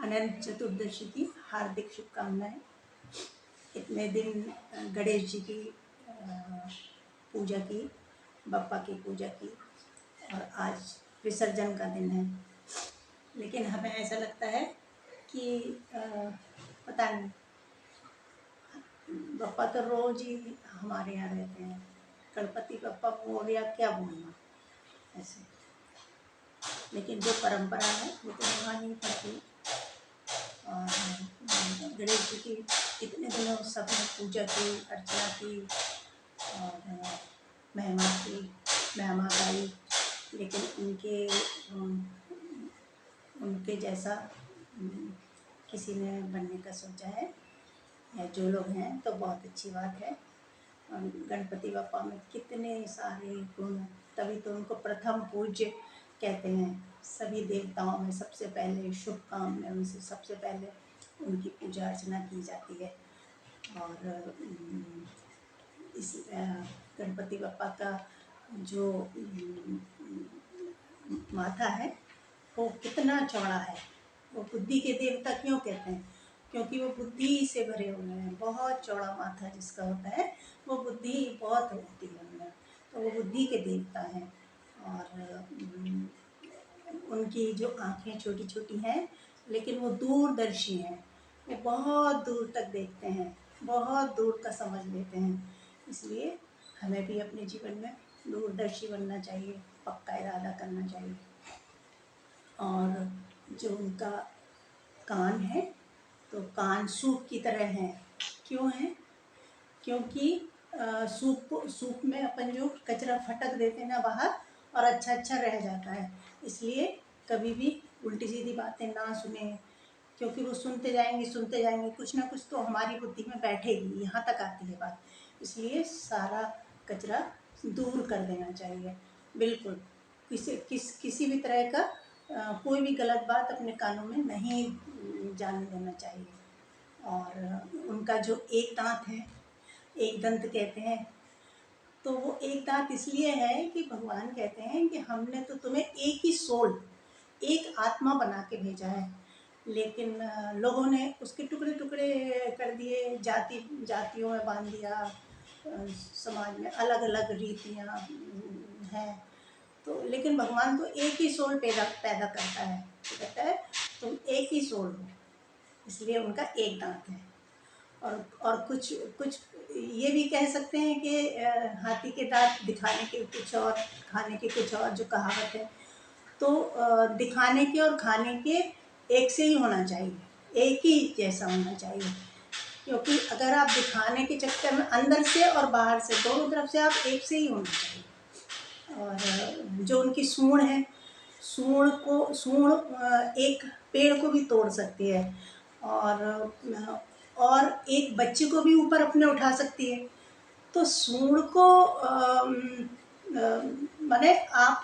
अनंत चतुर्दशी की हार्दिक शुभकामनाएं। इतने दिन गणेश जी की पूजा की, बप्पा की पूजा की और आज विसर्जन का दिन है। लेकिन हमें ऐसा लगता है कि पता नहीं, बप्पा तो रोज ही हमारे यहाँ रहते हैं। गणपति बप्पा मोरया क्या बोलना ऐसे, लेकिन जो परंपरा है वो तो निभानी पड़ती। और गणेश जी की इतने दिनों सबने पूजा की, अर्चना की और महिमा गाई, लेकिन उनके जैसा किसी ने बनने का सोचा है या जो लोग हैं तो बहुत अच्छी बात है। गणपति बप्पा में कितने सारे गुण, तभी तो उनको प्रथम पूज्य कहते हैं। सभी देवताओं में सबसे पहले शुभ काम में उनसे सबसे पहले उनकी पूजा अर्चना की जाती है। और इस गणपति बप्पा का जो माथा है वो कितना चौड़ा है। वो बुद्धि के देवता क्यों कहते हैं? क्योंकि वो बुद्धि से भरे हुए हैं। बहुत चौड़ा माथा जिसका होता है वो बुद्धि बहुत होती है उनमें, तो वो बुद्धि के देवता हैं। और उनकी जो आँखें छोटी छोटी हैं लेकिन वो दूरदर्शी हैं। वो बहुत दूर तक देखते हैं, बहुत दूर का समझ लेते हैं। इसलिए हमें भी अपने जीवन में दूरदर्शी बनना चाहिए, पक्का इरादा करना चाहिए। और जो उनका कान है तो कान सूप की तरह हैं। क्यों है? क्योंकि सूप में अपन जो कचरा फटक देते हैं ना बाहर, और अच्छा रह जाता है। इसलिए कभी भी उल्टी सीधी बातें ना सुने, क्योंकि वो सुनते जाएंगे कुछ ना कुछ तो हमारी बुद्धि में बैठेगी, यहाँ तक आती है बात। इसलिए सारा कचरा दूर कर देना चाहिए। बिल्कुल किसी भी तरह का कोई भी गलत बात अपने कानों में नहीं जाने देना चाहिए। और उनका जो एक दांत है, एक दंत कहते हैं, तो वो एक दांत इसलिए है कि भगवान कहते हैं कि हमने तो तुम्हें एक ही सोल, एक आत्मा बना के भेजा है, लेकिन लोगों ने उसके टुकड़े टुकड़े कर दिए, जातियों में बांध दिया। समाज में अलग अलग रीतियाँ हैं, तो लेकिन भगवान तो एक ही सोल पैदा करता है। तो कहता है तुम एक ही सोल हो, इसलिए उनका एक दांत है। और कुछ ये भी कह सकते हैं कि हाथी के दांत दिखाने के कुछ और, खाने के कुछ और, जो कहावत है। तो दिखाने के और खाने के एक से ही होना चाहिए, एक ही जैसा होना चाहिए। क्योंकि अगर आप दिखाने के चक्कर में अंदर से और बाहर से दोनों तरफ से आप एक से ही होना चाहिए। और जो उनकी सूंड है, सूंड एक पेड़ को भी तोड़ सकती है और एक बच्चे को भी ऊपर अपने उठा सकती है। तो सूंड को माने आप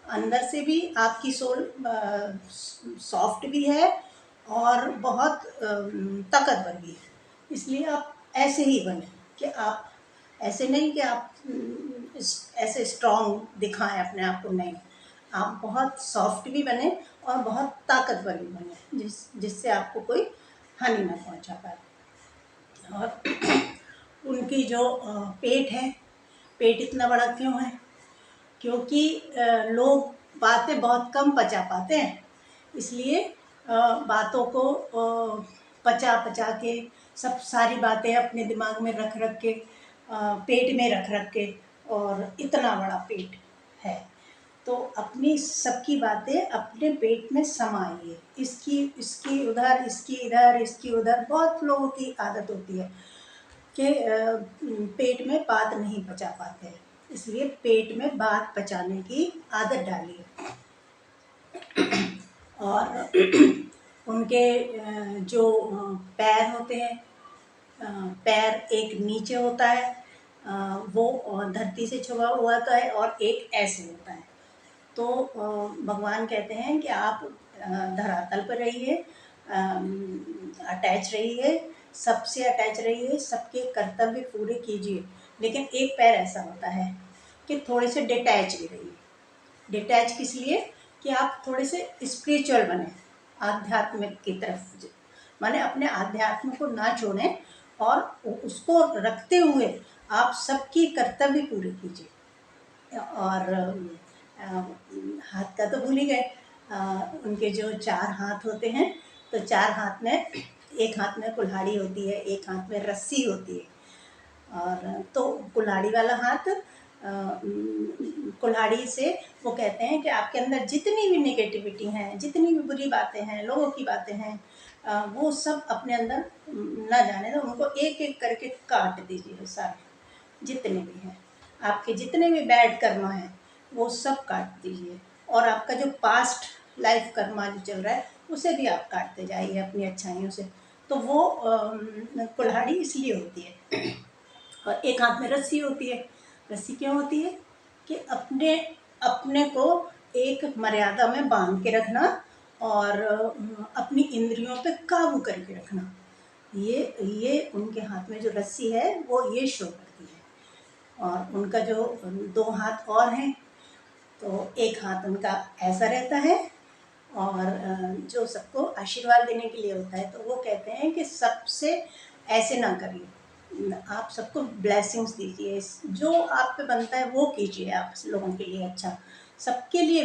अंदर से भी आपकी सोल सॉफ्ट भी है और बहुत ताकतवर भी है। इसलिए आप ऐसे ही बने कि आप ऐसे नहीं कि आप ऐसे स्ट्रॉन्ग दिखाएं अपने आप को, नहीं। आप बहुत सॉफ्ट भी बने और बहुत ताकतवर भी बने, जिससे आपको कोई हानि ना पहुंचा पाए। और उनकी जो पेट है, पेट इतना बड़ा क्यों है? क्योंकि लोग बातें बहुत कम पचा पाते हैं, इसलिए बातों को पचा के सब सारी बातें अपने दिमाग में रख के पेट में रख के, और इतना बड़ा पेट है। तो अपनी सबकी बातें अपने पेट में समाइए। इसकी उधर, इसकी इधर, इसकी उधर। बहुत लोगों की आदत होती है कि पेट में बात नहीं पचा पाते, इसलिए पेट में बात पचाने की आदत डालिए। और उनके जो पैर होते हैं, पैर एक नीचे होता है, वो धरती से छुआ हुआ होता है, और एक ऐसे होता है। तो भगवान कहते हैं कि आप धरातल पर रहिए, अटैच रहिए, सबसे अटैच रहिए, सबके कर्तव्य पूरे कीजिए। लेकिन एक पैर ऐसा होता है कि थोड़े से डिटैच भी रहिए। डिटैच किस लिए? कि आप थोड़े से स्पिरिचुअल बने, आध्यात्मिक की तरफ, माने अपने आध्यात्म को ना छोड़ें और उसको रखते हुए आप सबकी कर्तव्य पूरे कीजिए। और हाथ का तो भूल ही गए, उनके जो 4 हाथ होते हैं, तो 4 हाथ में, एक हाथ में कुल्हाड़ी होती है, एक हाथ में रस्सी होती है। और तो कुल्हाड़ी वाला हाथ, कुल्हाड़ी से वो कहते हैं कि आपके अंदर जितनी भी नेगेटिविटी हैं, जितनी भी बुरी बातें हैं, लोगों की बातें हैं, वो सब अपने अंदर ना जाने दो, उनको एक एक करके काट दीजिए। सारे जितने भी हैं, आपके जितने भी बैड कर्मा हैं, वो सब काट दीजिए। और आपका जो पास्ट लाइफ कर्मा जो चल रहा है, उसे भी आप काटते जाइए अपनी अच्छाइयों से। तो वो कुल्हाड़ी इसलिए होती है। और एक हाथ में रस्सी होती है। रस्सी क्यों होती है? कि अपने अपने को एक मर्यादा में बांध के रखना और अपनी इंद्रियों पे काबू करके रखना। ये उनके हाथ में जो रस्सी है वो ये शो करती है। और उनका जो 2 हाथ और हैं, तो एक हाथ उनका ऐसा रहता है और जो सबको आशीर्वाद देने के लिए होता है। तो वो कहते हैं कि सबसे ऐसे ना करिए, आप सबको ब्लेसिंग्स दीजिए, जो आप पे बनता है वो कीजिए, आप लोगों के लिए अच्छा, सबके लिए